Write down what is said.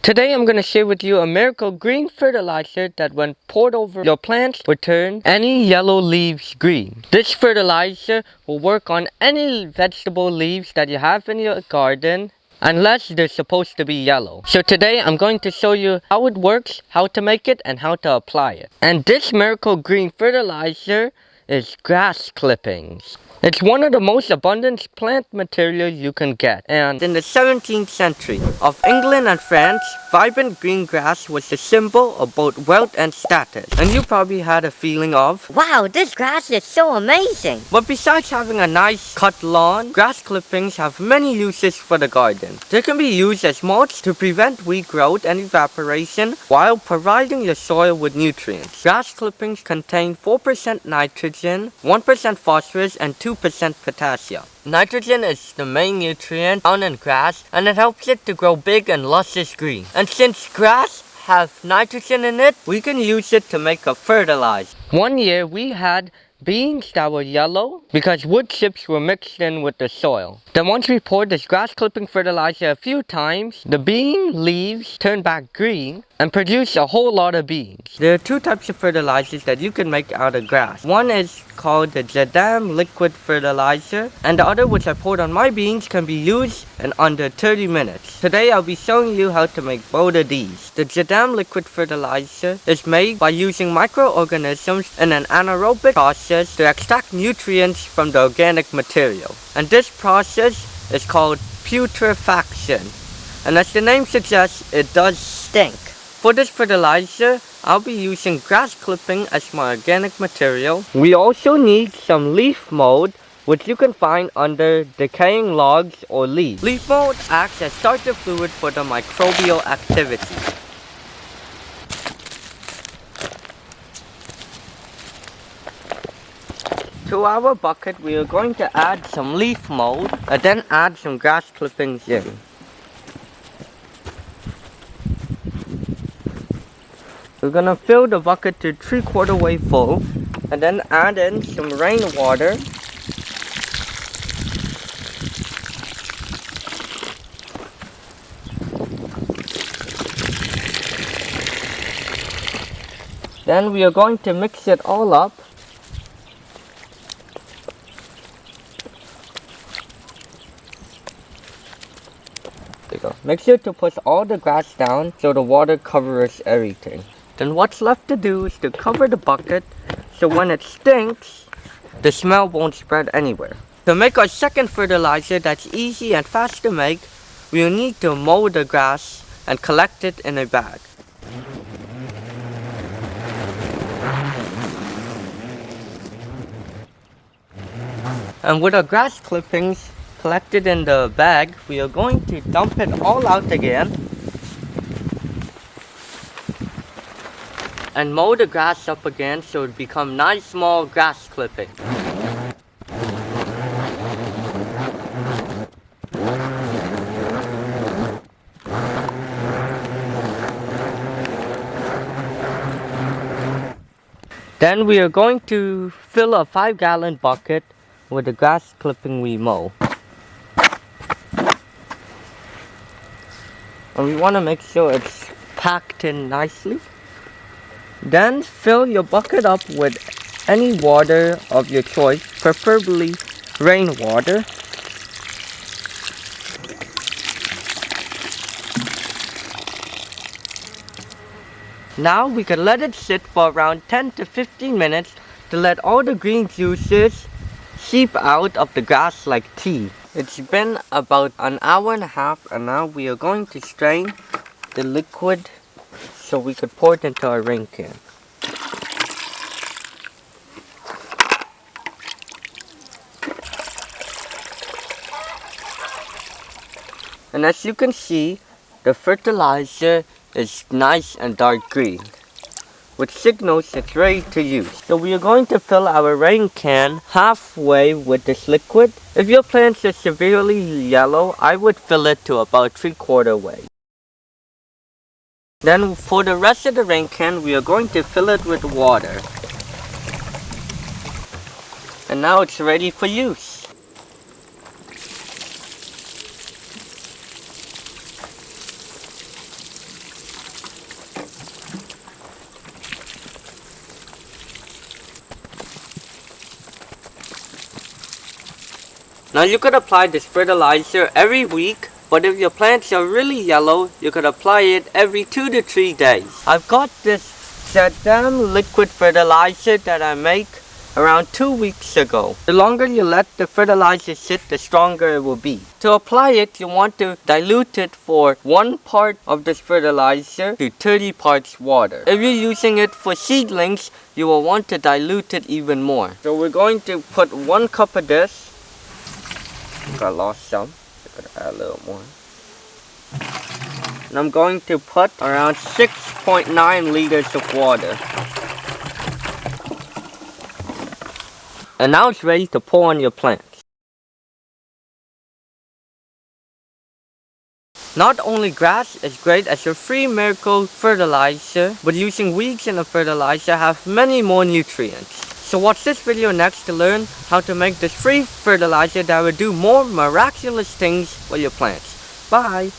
Today I'm going to share with you a miracle green fertilizer that when poured over your plants will turn any yellow leaves green. This fertilizer will work on any vegetable leaves that you have in your garden unless they're supposed to be yellow. So today I'm going to show you how it works, how to make it, and how to apply it. And this miracle green fertilizer is grass clippings. It's one of the most abundant plant material you can get. And in the 17th century of England and France, vibrant green grass was a symbol of both wealth and status. And you probably had a feeling of, wow, this grass is so amazing. But besides having a nice cut lawn, grass clippings have many uses for the garden. They can be used as mulch to prevent weed growth and evaporation while providing the soil with nutrients. Grass clippings contain 4% nitrogen, 1% phosphorus, and 2% potassium. Nitrogen is the main nutrient found in grass, and it helps it to grow big and luscious green. And since grass have nitrogen in it, we can use it to make a fertilizer. One year we had beans that were yellow because wood chips were mixed in with the soil. Then once we poured this grass clipping fertilizer a few times, the bean leaves turned back green and produced a whole lot of beans. There are two types of fertilizers that you can make out of grass. One is called the Jadam liquid fertilizer, and the other, which I poured on my beans, can be used in under 30 minutes. Today I'll be showing you how to make both of these. The Jadam liquid fertilizer is made by using microorganisms in an anaerobic process to extract nutrients from the organic material. And this process is called putrefaction. And as the name suggests, it does stink. For this fertilizer, I'll be using grass clipping as my organic material. We also need some leaf mold, which you can find under decaying logs or leaves. Leaf mold acts as starter fluid for the microbial activity. To our bucket, we are going to add some leaf mold and then add some grass clippings in. We're gonna fill the bucket to 3/4 way full and then add in some rainwater. Then we are going to mix it all up. There you go. Make sure to push all the grass down so the water covers everything. Then what's left to do is to cover the bucket so when it stinks, the smell won't spread anywhere. To make our second fertilizer that's easy and fast to make, we will need to mow the grass and collect it in a bag. And with our grass clippings collected in the bag, we are going to dump it all out again and mow the grass up again so it become nice small grass clipping. Then we are going to fill a 5-gallon bucket with the grass clipping we mow. And we want to make sure it's packed in nicely. Then fill your bucket up with any water of your choice, preferably rainwater. Now we can let it sit for around 10 to 15 minutes to let all the green juices seep out of the grass like tea. It's been about an hour and a half, and now we are going to strain the liquid so we could pour it into our rain can. And as you can see, the fertilizer is nice and dark green, which signals it's ready to use. So we are going to fill our rain can halfway with this liquid. If your plants are severely yellow, I would fill it to about 3/4 way. Then for the rest of the rain can, we are going to fill it with water. And now it's ready for use. Now you could apply this fertilizer every week, but if your plants are really yellow, you could apply it every 2 to 3 days. I've got this Sedam liquid fertilizer that I make around 2 weeks ago. The longer you let the fertilizer sit, the stronger it will be. To apply it, you want to dilute it for 1 part of this fertilizer to 30 parts water. If you're using it for seedlings, you will want to dilute it even more. So we're going to put 1 cup of this. I lost some, so I'm gonna add a little more. And I'm going to put around 6.9 liters of water. And now it's ready to pour on your plants. Not only grass is great as your free miracle fertilizer, but using weeds in a fertilizer have many more nutrients. So watch this video next to learn how to make this free fertilizer that will do more miraculous things for your plants. Bye!